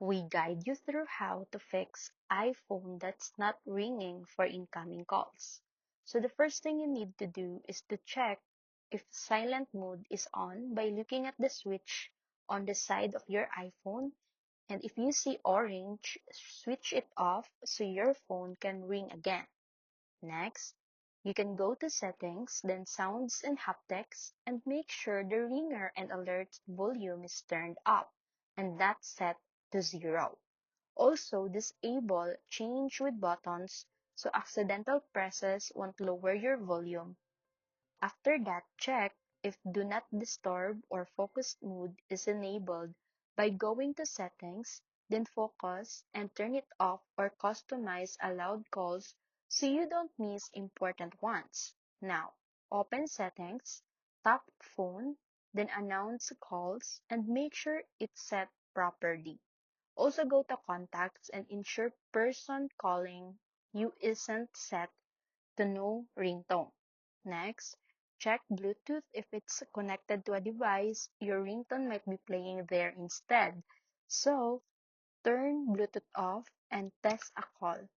We guide you through how to fix iPhone that's not ringing for incoming calls. So the first thing you need to do is to check if silent mode is on by looking at the switch on the side of your iPhone, and if you see orange, switch it off so your phone can ring again. Next, you can go to Settings, then Sounds and Haptics, and make sure the ringer and alert volume is turned up, and that's set to 0. Also, disable Change with buttons so accidental presses won't lower your volume. After that, check if Do Not Disturb or Focus Mode is enabled by going to Settings, then Focus, and turn it off or customize allowed calls so you don't miss important ones. Now, open Settings, tap Phone, then Announce Calls, and make sure it's set properly. Also go to Contacts and ensure person calling you isn't set to no ringtone. Next, check Bluetooth if it's connected to a device, your ringtone might be playing there instead. So, turn Bluetooth off and test a call.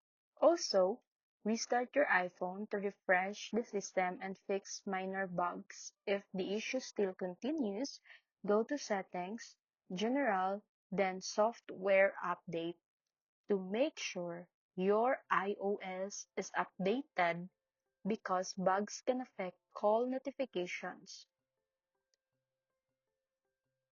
Also, restart your iPhone to refresh the system and fix minor bugs. If the issue still continues, go to Settings, General, then Software Update to make sure your iOS is updated because bugs can affect call notifications.